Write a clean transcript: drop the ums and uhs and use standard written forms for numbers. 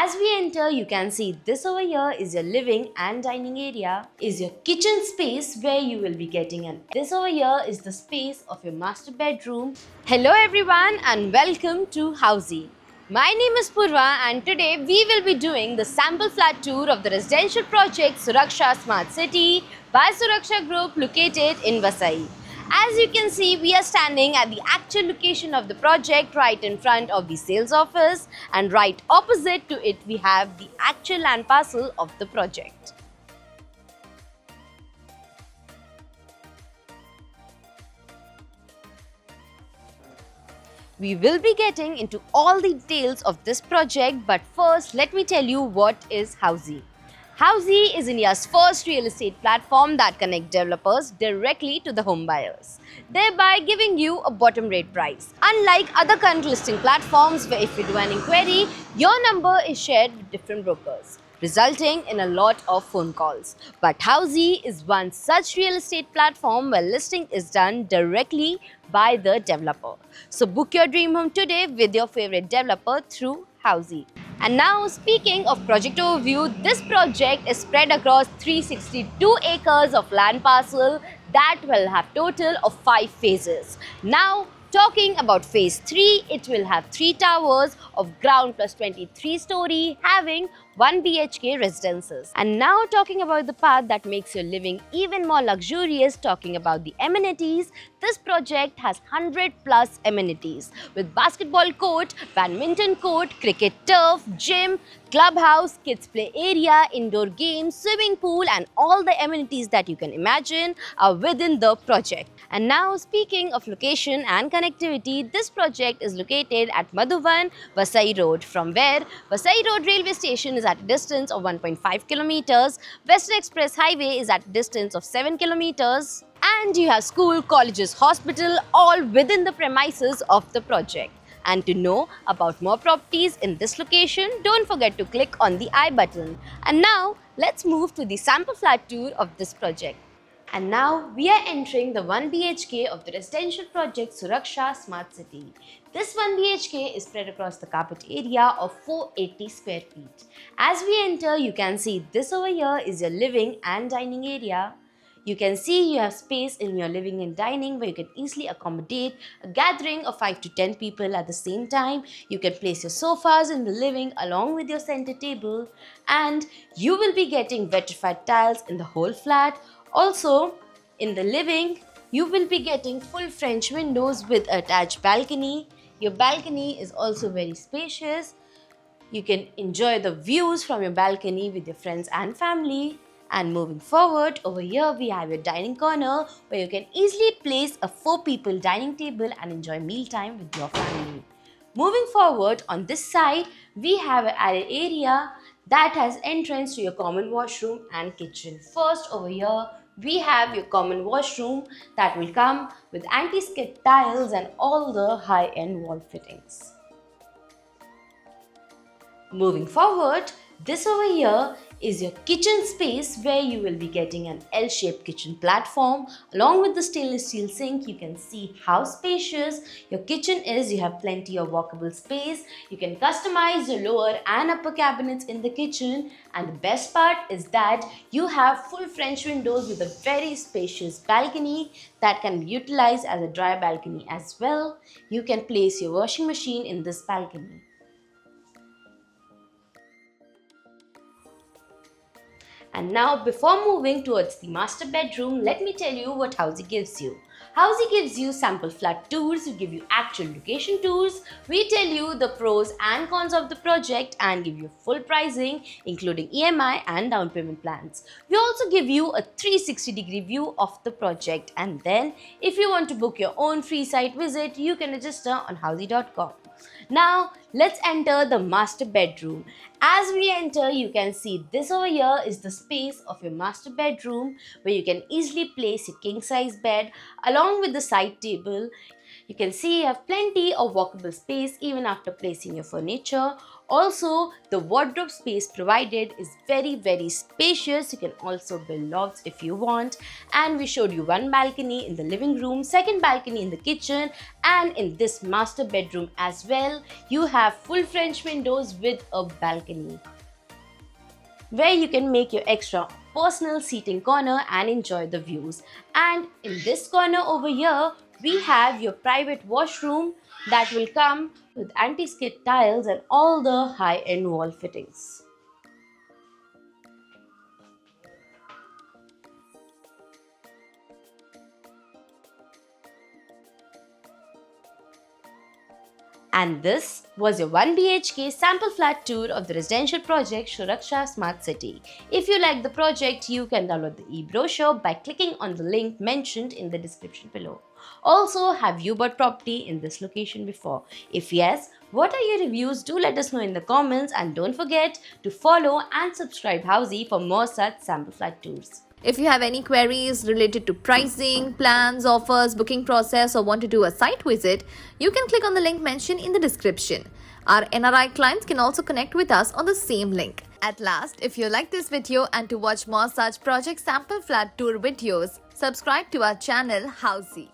As we enter, you can see this over here is your living and dining area, is your kitchen space where you will be getting, and this over here is the space of your master bedroom. Hello everyone and welcome to Housey. My name is Purva and today we will be doing the sample flat tour of the residential project Suraksha Smart City by Suraksha Group located in Vasai. As you can see, we are standing at the actual location of the project right in front of the sales office, and right opposite to it we have the actual land parcel of the project. We will be getting into all the details of this project, but first let me tell you what is Housey. Housey is India's first real estate platform that connects developers directly to the home buyers, thereby giving you a bottom rate price. Unlike other current listing platforms where if you do an inquiry, your number is shared with different brokers, resulting in a lot of phone calls. But Housey is one such real estate platform where listing is done directly by the developer. So book your dream home today with your favorite developer through Housey. And now, speaking of project overview, this project is spread across 362 acres of land parcel that will have total of 5 phases. Now, talking about phase 3, it will have 3 towers of ground plus 23 story having 1 BHK residences. And now talking about the part that makes your living even more luxurious, talking about the amenities, this project has 100 plus amenities with basketball court, badminton court, cricket turf, gym, clubhouse, kids play area, indoor games, swimming pool, and all the amenities that you can imagine are within the project. And now speaking of location and connectivity, this project is located at Madhuban, Vasai Road, from where Vasai Road railway station is at a distance of 1.5 kilometers, Western Express Highway is at a distance of 7 kilometers, and you have school, colleges, hospital all within the premises of the project. And to know about more properties in this location, don't forget to click on the I button. And now let's move to the sample flat tour of this project. And now we are entering the 1 BHK of the residential project Suraksha Smart City. This 1 BHK is spread across the carpet area of 480 square feet. As we enter, you can see this over here is your living and dining area. You can see you have space in your living and dining where you can easily accommodate a gathering of 5 to 10 people at the same time. You can place your sofas in the living along with your center table, and you will be getting vitrified tiles in the whole flat. Also, in the living, you will be getting full French windows with attached balcony. Your balcony is also very spacious. You can enjoy the views from your balcony with your friends and family. And moving forward, over here we have your dining corner where you can easily place a 4 people dining table and enjoy mealtime with your family. Moving forward, on this side, we have an added area that has entrance to your common washroom and kitchen. First, over here, we have your common washroom that will come with anti-skid tiles and all the high-end wall fittings. Moving forward, this over here is your kitchen space where you will be getting an L-shaped kitchen platform along with the stainless steel sink. You can see how spacious your kitchen is. You have plenty of walkable space. You can customize your lower and upper cabinets in the kitchen, and the best part is that you have full French windows with a very spacious balcony that can be utilized as a dry balcony as well. You can place your washing machine in this balcony. And now, before moving towards the master bedroom, let me tell you what Housey gives you. Housey gives you sample flat tours, we give you actual location tours, we tell you the pros and cons of the project and give you full pricing including EMI and down payment plans. We also give you a 360-degree view of the project, and then if you want to book your own free site visit, you can register on housey.com. Now, let's enter the master bedroom. As we enter, you can see this over here is the space of your master bedroom where you can easily place your king size bed along with the side table. You can see you have plenty of walkable space even after placing your furniture. Also, the wardrobe space provided is very spacious. You can also build lofts if you want. And we showed you one balcony in the living room, second balcony in the kitchen, and in this master bedroom as well, you have full French windows with a balcony where you can make your extra personal seating corner and enjoy the views. And in this corner over here, we have your private washroom that will come with anti-skid tiles and all the high-end wall fittings. And this was your 1 BHK sample flat tour of the residential project Suraksha Smart City. If you like the project, you can download the e-brochure by clicking on the link mentioned in the description below. Also, have you bought property in this location before? If yes, what are your reviews? Do let us know in the comments, and don't forget to follow and subscribe Housey for more such sample flat tours. If you have any queries related to pricing, plans, offers, booking process, or want to do a site visit, you can click on the link mentioned in the description. Our NRI clients can also connect with us on the same link. At last, if you like this video and to watch more such project sample flat tour videos, subscribe to our channel Housey.